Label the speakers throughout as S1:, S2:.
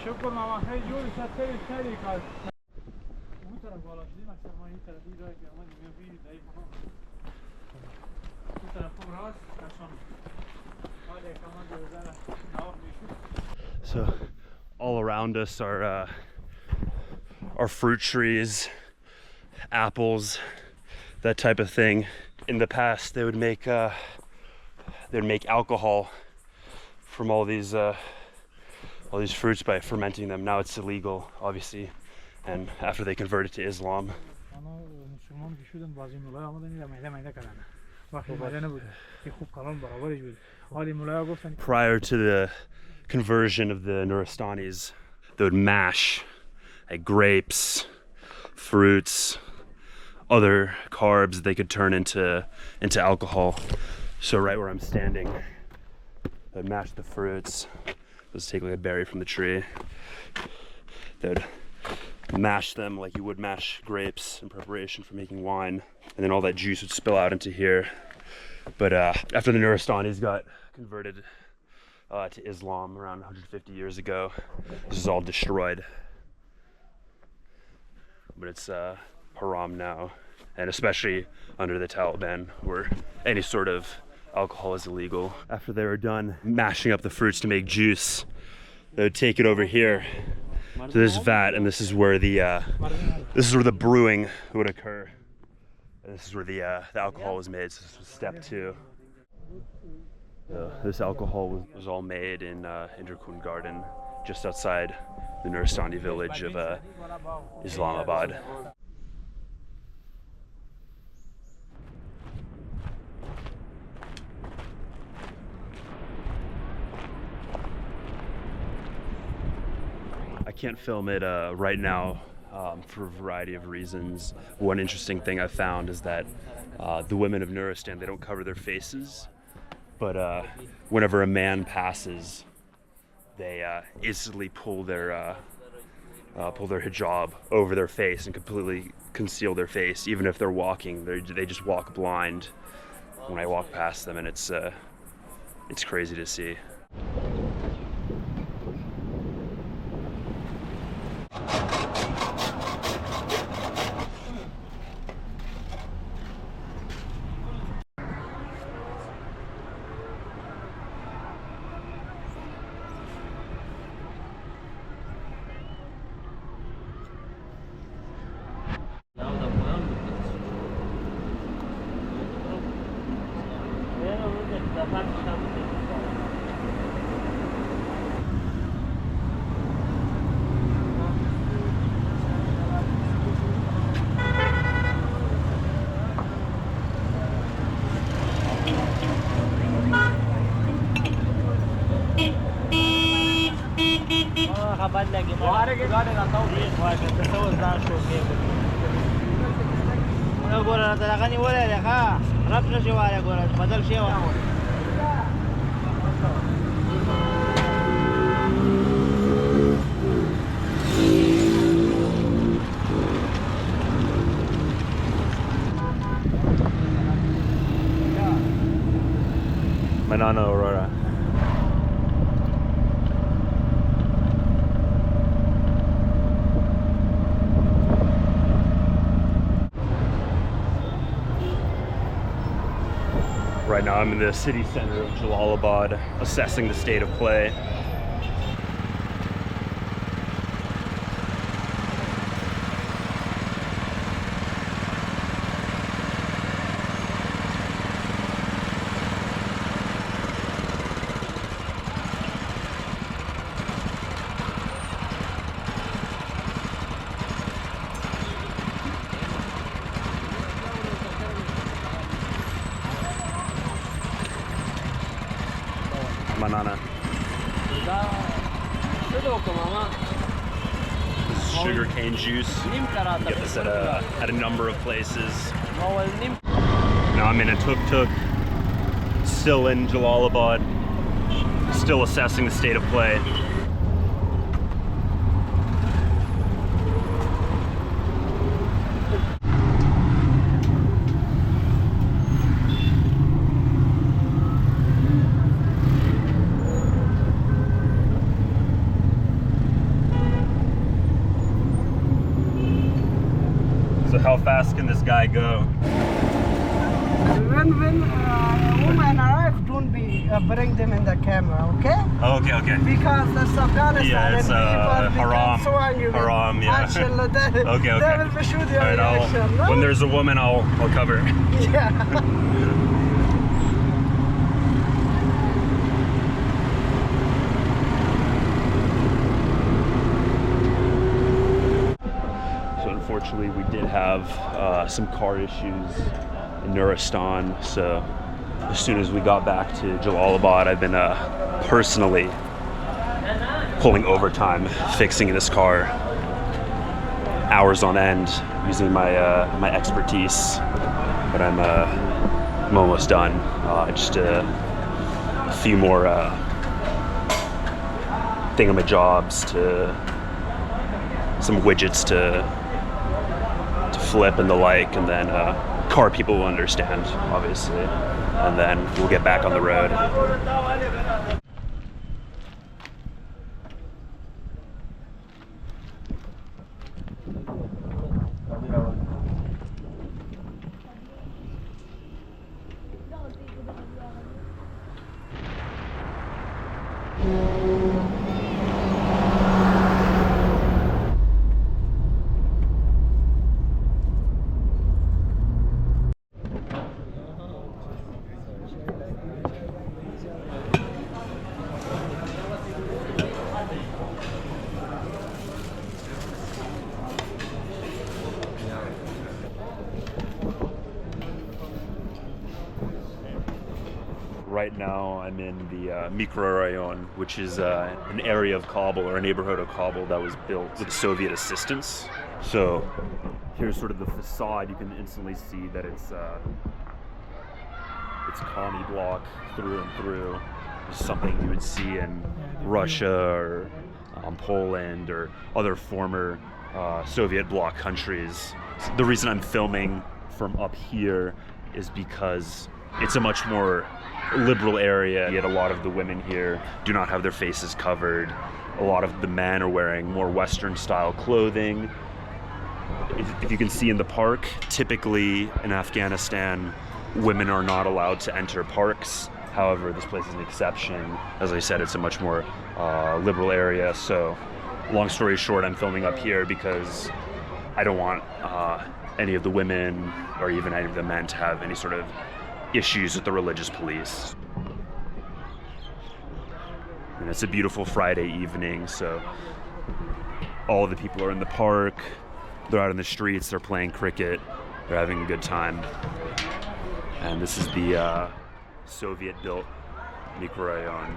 S1: شكرا ماما هي جوري شاتري تاري قال مو ترى والله دي ما سمعني ترى دي رايك يا مان يبي داي ما ترى فوق راس عشان هذا كمان جوزانا ناو بيشوف.
S2: So all around us are fruit trees, apples, that type of thing. In the past they would make alcohol from all these fruits by fermenting them. Now it's illegal, obviously, and after they converted to Islam. Prior to the conversion of the Nuristanis, they would mash like grapes, fruits, other carbs they could turn into alcohol. So right where I'm standing, they'd mash the fruits. Let's take like a berry from the tree. They'd mash them like you would mash grapes in preparation for making wine, and then all that juice would spill out into here. But after the Nuristanis got converted to Islam around 150 years ago, this is all destroyed. But it's haram now, and especially under the Taliban, where any sort of alcohol is illegal. After they were done mashing up the fruits to make juice, they would take it over here to this vat, and this is where the brewing would occur. And this is where the alcohol was made. So this was step 2. This alcohol was all made in Indrakund Garden, just outside the Nuristani village of Islamabad. I can't film it right now for a variety of reasons. One interesting thing I found is that the women of Nuristan, they don't cover their faces, but whenever a man passes, they instantly pull their hijab over their face and completely conceal their face. Even if they're walking, they just walk blind when I walk past them, and it's crazy to see. Manana Aurora. Right now I'm in the city center of Jalalabad, assessing the state of play. Manana. This is sugarcane juice. You get this at a number of places. Now I'm in a tuk-tuk, still in Jalalabad, still assessing the state of play. how fast can this guy go?
S3: When women arrive, don't be bring them in the camera, okay?
S2: Oh, okay.
S3: Because that's Afghanistan,
S2: Yeah, it's
S3: and people
S2: haram.
S3: so angry.
S2: Haram, yeah.
S3: Actually, they
S2: Okay.
S3: will shoot your
S2: All right,
S3: reaction, no?
S2: when there's a woman, I'll cover.
S3: Yeah.
S2: Unfortunately, we did have some car issues in Nuristan, so as soon as we got back to Jalalabad, I've been personally pulling overtime, fixing this car, hours on end, using my my expertise. But I'm almost done. Just a few more thingamajobs, some widgets to flip and the like, and then car people will understand, obviously, and then we'll get back on the road. Right now I'm in the Mikrorayon, which is an area of Kabul, or a neighborhood of Kabul that was built with Soviet assistance. So here's sort of the facade. You can instantly see that it's commie block through and through. It's something you would see in Russia or Poland or other former Soviet bloc countries. The reason I'm filming from up here is because it's a much more liberal area, yet a lot of the women here do not have their faces covered. A lot of the men are wearing more Western style clothing. If you can see in the park, typically in Afghanistan, women are not allowed to enter parks. However, this place is an exception. As I said, it's a much more liberal area. So long story short, I'm filming up here because I don't want any of the women or even any of the men to have any sort of issues with the religious police. And it's a beautiful Friday evening, so all the people are in the park, they're out in the streets, they're playing cricket, they're having a good time. And this is the Soviet-built Mikrorayon.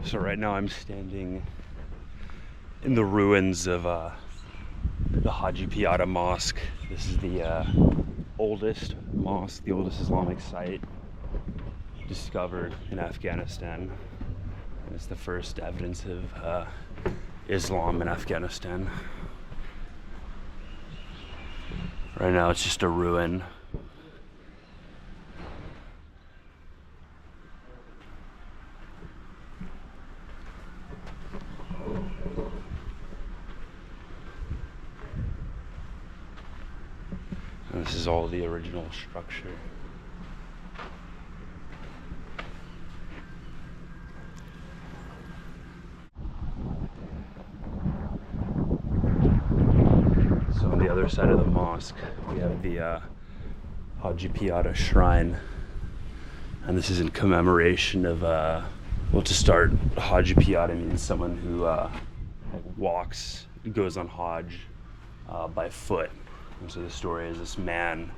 S2: So right now I'm standing in the ruins of the Haji Piata Mosque. This is the oldest mosque, the oldest Islamic site discovered in Afghanistan. And it's the first evidence of Islam in Afghanistan. Right now it's just a ruin. And this is all the original structure. So on the other side of the mosque, we have the Haji Piata Shrine. And this is in commemoration of, well, to start, Haji Piata means someone who walks, goes on Hajj by foot. And so the story is this man,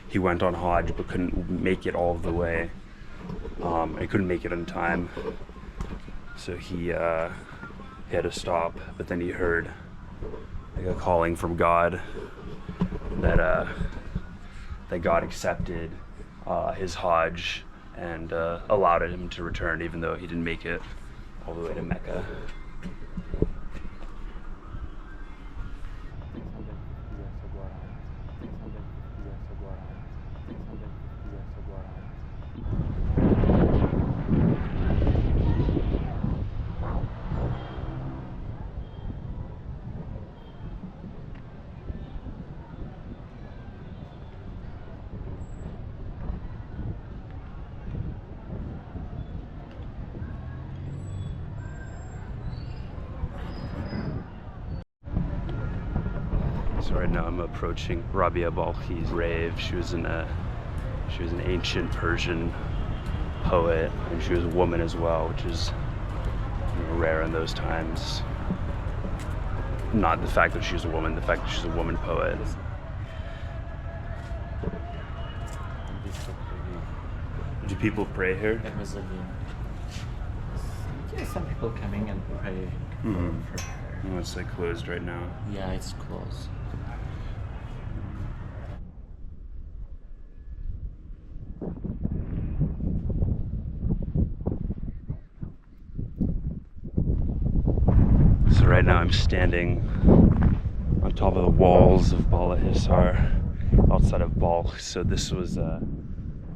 S2: he went on Hajj but couldn't make it all the way. He couldn't make it in time. So he had to stop, but then he heard like a calling from God that God accepted his Hajj and allowed him to return even though he didn't make it all the way to Mecca. So right now I'm approaching Rabia Balkhi's grave. She was an ancient Persian poet, and she was a woman as well, which is rare in those times. Not the fact that she was a woman, the fact that she's a woman poet. Do people pray here?
S4: Yeah, some people coming and pray for her.
S2: Oh, it's like closed right now.
S4: Yeah, it's closed.
S2: So right now I'm standing on top of the walls of Bala Hissar outside of Balkh. So this was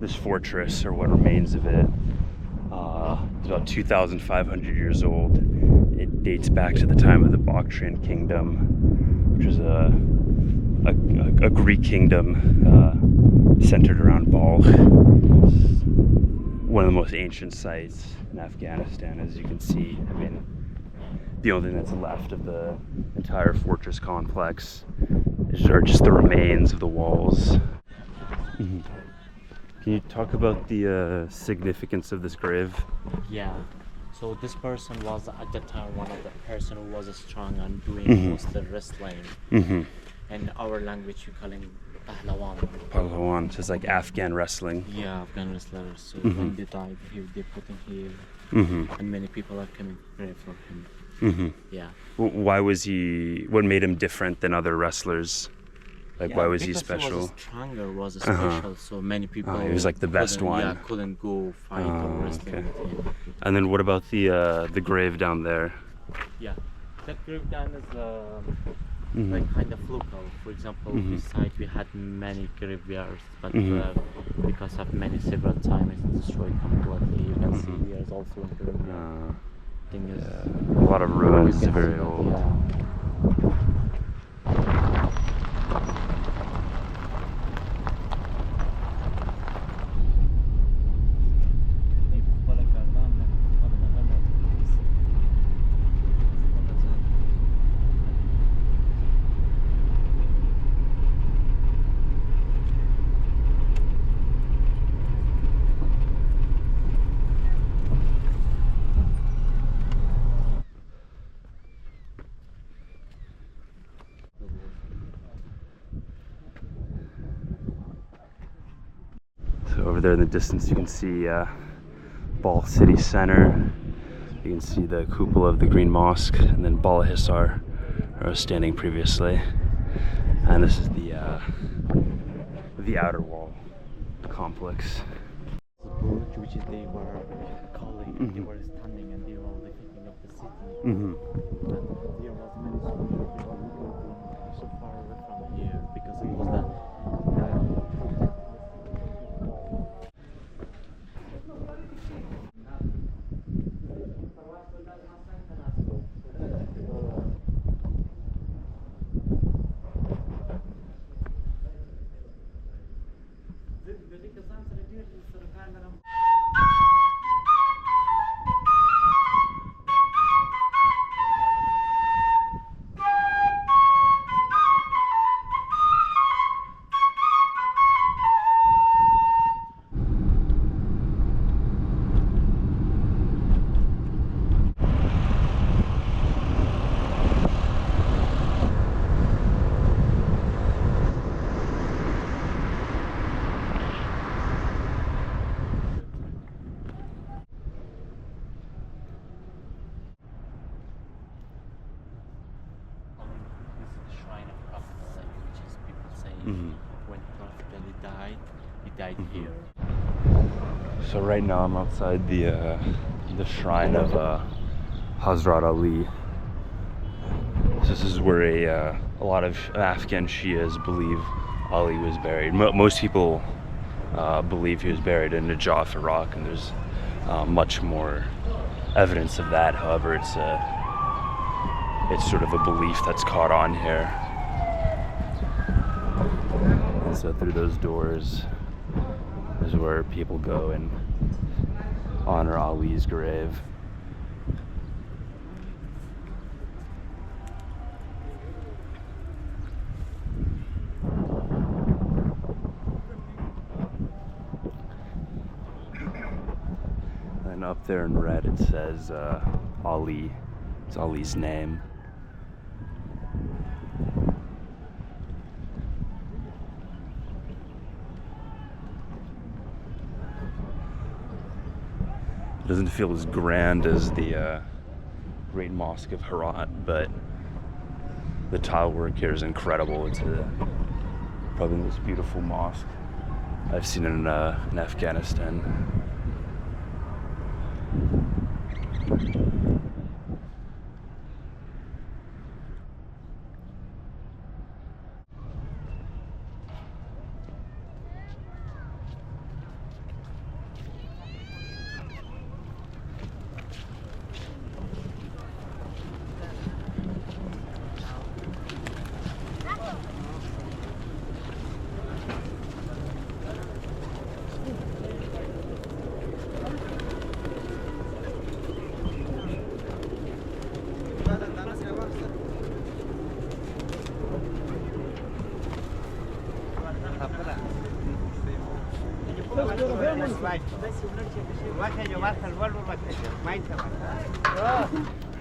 S2: this fortress, or what remains of it, is about 2,500 years old. It dates back to the time of the Bactrian Kingdom, which was a Greek kingdom centered around Balkh. It's one of the most ancient sites in Afghanistan, as you can see. I mean, the only thing that's left of the entire fortress complex are just the remains of the walls. Mm-hmm. Can you talk about the significance of this grave?
S4: Yeah. So this person was at the time one of the person who was strong and doing most of the wrestling. In our language, we call him Pahlawan.
S2: Pahlawan, so it's like Afghan wrestling.
S4: Yeah, Afghan wrestlers. So when they died, they put him here, and many people are coming to pray for him. Yeah.
S2: Why was he? What made him different than other wrestlers? Like, why was he special?
S4: He was stronger, was special. So many people.
S2: He was like the best one.
S4: Yeah, couldn't go fight or wrestling with him.
S2: And then what about the grave down there?
S4: Yeah, that grave down is like kind of local. For example, this site we had many graveyards, but because of several times it's destroyed completely. You can see there is also a graveyard. Thing is,
S2: a lot of ruins, very old.
S4: Yeah.
S2: Over there in the distance you can see Bal City Center. You can see the cupola of the Green Mosque, and then Bala Hisar, where I was standing previously. And this is the outer wall complex.
S4: The Burj, which is they were calling, they were standing and they were all thinking of the city. And there was many soldiers, they were looking so far away from here because it was the when Prophet Ali died, he died here.
S2: So right now I'm outside the shrine of Hazrat Ali. So this is where a lot of Afghan Shias believe Ali was buried. Most people believe he was buried in Najaf, Iraq, and there's much more evidence of that. However, it's sort of a belief that's caught on here. And so through those doors is where people go and honor Ali's grave. And up there in red it says Ali. It's Ali's name. It doesn't feel as grand as the Great Mosque of Herat, but the tile work here is incredible. It's probably the most beautiful mosque I've seen in Afghanistan.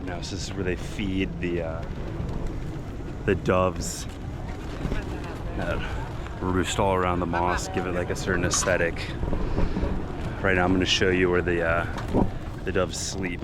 S2: Now this is where they feed the doves that roost all around the mosque, give it like a certain aesthetic. Right now I'm going to show you where the doves sleep.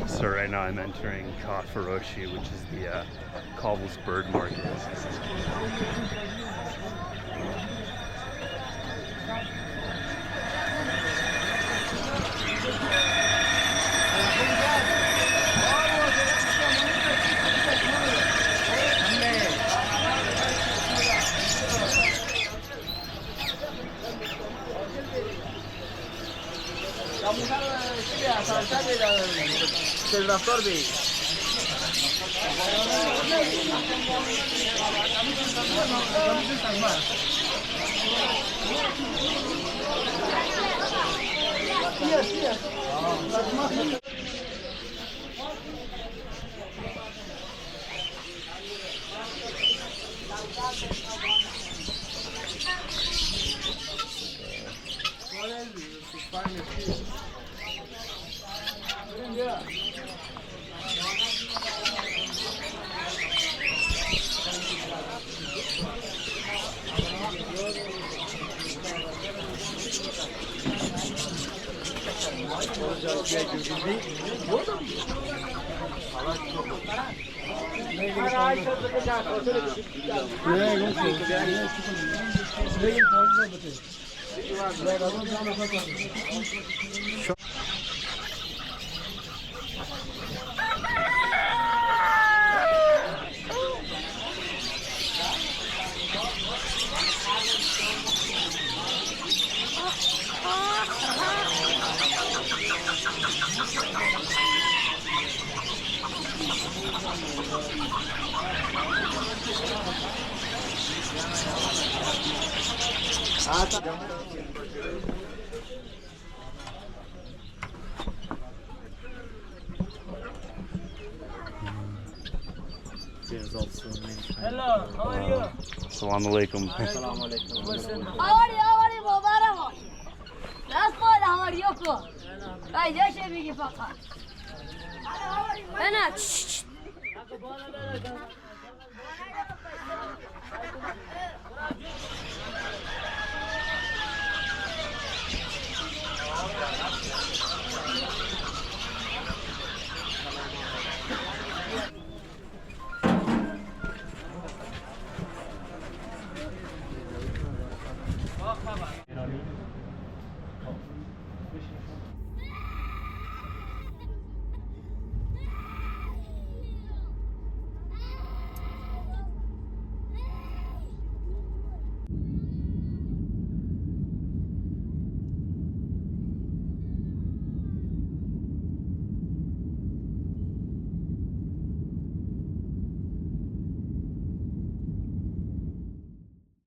S2: So right now I'm entering Kafaroshi, which is the Kabul's bird market.
S4: There's also many
S1: Hello, how are you?
S2: Assalamu alaikum.
S5: How are you, Mubarak? Last point, how are you? I just have a gift.